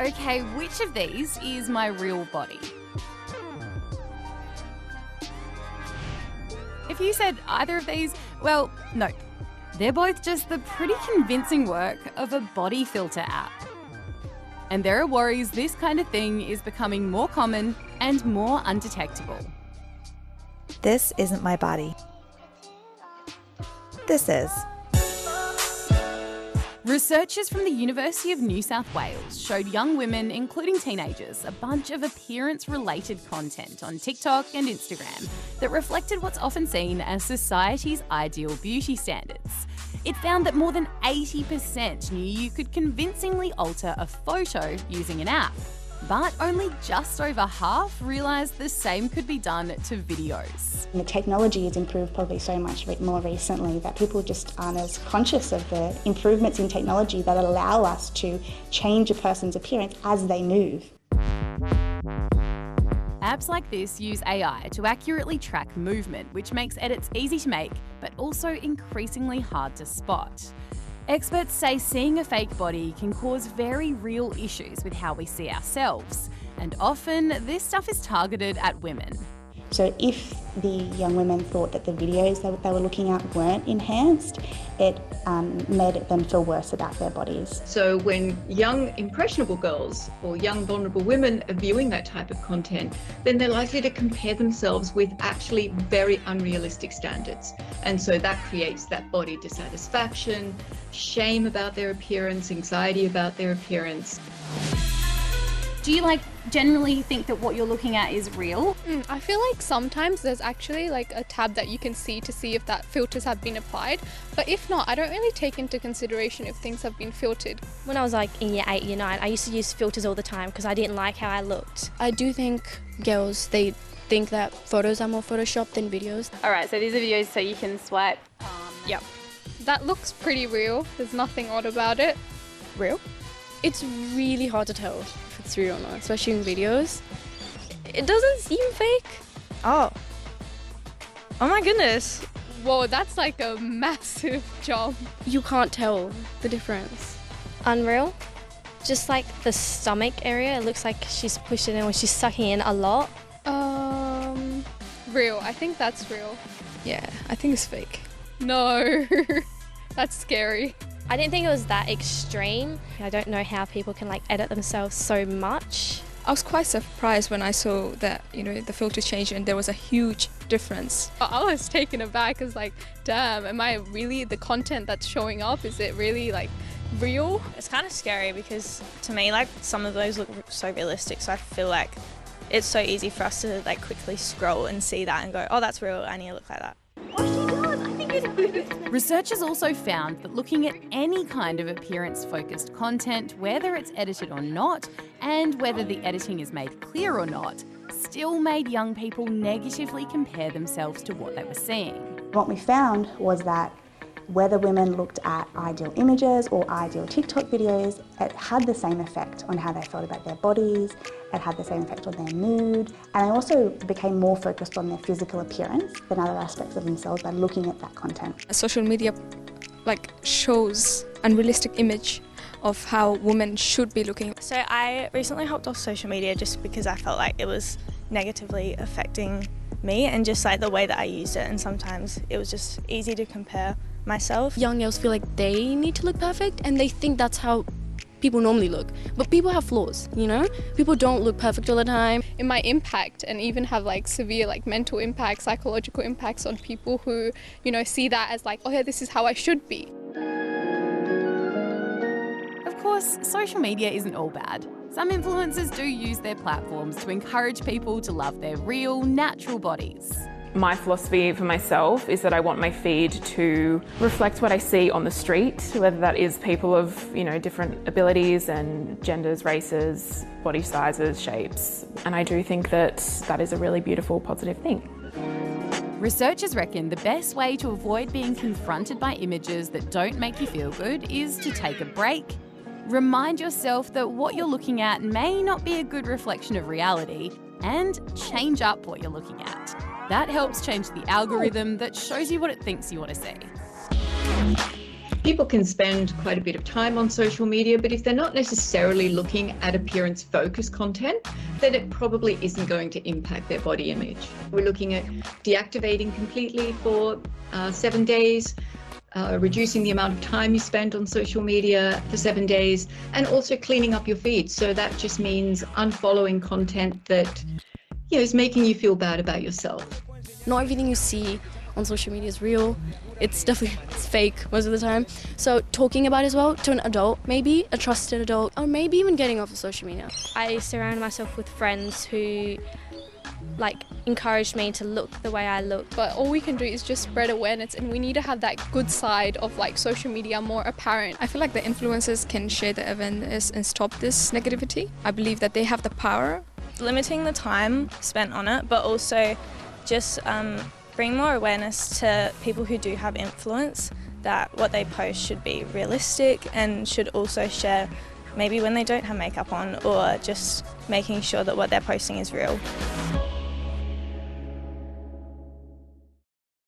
Okay, which of these is my real body? If you said either of these, well, no. They're both just the pretty convincing work of a body filter app. And there are worries this kind of thing is becoming more common and more undetectable. This isn't my body. This is. Researchers from the University of New South Wales showed young women, including teenagers, a bunch of appearance-related content on TikTok and Instagram that reflected what's often seen as society's ideal beauty standards. It found that more than 80% knew you could convincingly alter a photo using an app, but only just over half realised the same could be done to videos. The technology has improved probably so much more recently that people just aren't as conscious of the improvements in technology that allow us to change a person's appearance as they move. Apps like this use AI to accurately track movement, which makes edits easy to make, but also increasingly hard to spot. Experts say seeing a fake body can cause very real issues with how we see ourselves, and often this stuff is targeted at women. So if the young women thought that the videos that they were looking at weren't enhanced, it made them feel worse about their bodies. So when young impressionable girls or young vulnerable women are viewing that type of content, then they're likely to compare themselves with actually very unrealistic standards. And so that creates that body dissatisfaction, shame about their appearance, anxiety about their appearance. Do you generally think that what you're looking at is real? I feel like sometimes there's actually a tab that you can see to see if that filters have been applied. But if not, I don't really take into consideration if things have been filtered. When I was in year 8, year 9, I used to use filters all the time because I didn't like how I looked. I do think girls, they think that photos are more photoshopped than videos. All right, so these are videos so you can swipe. Yep. That looks pretty real. There's nothing odd about it. Real? It's really hard to tell if it's real or not, especially in videos. It doesn't seem fake. Oh my goodness. Whoa, that's like a massive jump. You can't tell the difference. Unreal. Just like the stomach area, it looks like she's pushing in or she's sucking in a lot. Real. I think that's real. Yeah, I think it's fake. No, that's scary. I didn't think it was that extreme. I don't know how people can edit themselves so much. I was quite surprised when I saw that, the filters changed and there was a huge difference. I was taken aback because damn, am I really the content that's showing up? Is it really real? It's kind of scary because to me, some of those look so realistic. So I feel like it's so easy for us to quickly scroll and see that and go, oh, that's real. I need to look like that. Researchers also found that looking at any kind of appearance-focused content, whether it's edited or not, and whether the editing is made clear or not, still made young people negatively compare themselves to what they were seeing. What we found was that whether women looked at ideal images or ideal TikTok videos, it had the same effect on how they felt about their bodies, it had the same effect on their mood, and they also became more focused on their physical appearance than other aspects of themselves by looking at that content. Social media shows unrealistic image of how women should be looking. So I recently hopped off social media just because I felt like it was negatively affecting me and just the way that I used it, and sometimes it was just easy to compare myself. Young girls feel like they need to look perfect and they think that's how people normally look. But people have flaws, People don't look perfect all the time. It might impact and even have severe mental impacts, psychological impacts on people who, see that as oh yeah, this is how I should be. Of course, social media isn't all bad. Some influencers do use their platforms to encourage people to love their real, natural bodies. My philosophy for myself is that I want my feed to reflect what I see on the street, whether that is people of, different abilities and genders, races, body sizes, shapes. And I do think that that is a really beautiful, positive thing. Researchers reckon the best way to avoid being confronted by images that don't make you feel good is to take a break. Remind yourself that what you're looking at may not be a good reflection of reality, and change up what you're looking at. That helps change the algorithm that shows you what it thinks you want to see. People can spend quite a bit of time on social media, but if they're not necessarily looking at appearance-focused content, then it probably isn't going to impact their body image. We're looking at deactivating completely for 7 days, reducing the amount of time you spend on social media for 7 days, and also cleaning up your feed. So that just means unfollowing content that is making you feel bad about yourself. Not everything you see on social media is real. It's fake most of the time. So talking about it as well to an adult, maybe a trusted adult, or maybe even getting off of social media. I surround myself with friends who encouraged me to look the way I look. But all we can do is just spread awareness, and we need to have that good side of social media more apparent. I feel like the influencers can share the awareness and stop this negativity. I believe that they have the power. Limiting the time spent on it, but also just bring more awareness to people who do have influence, that what they post should be realistic and should also share maybe when they don't have makeup on, or just making sure that what they're posting is real.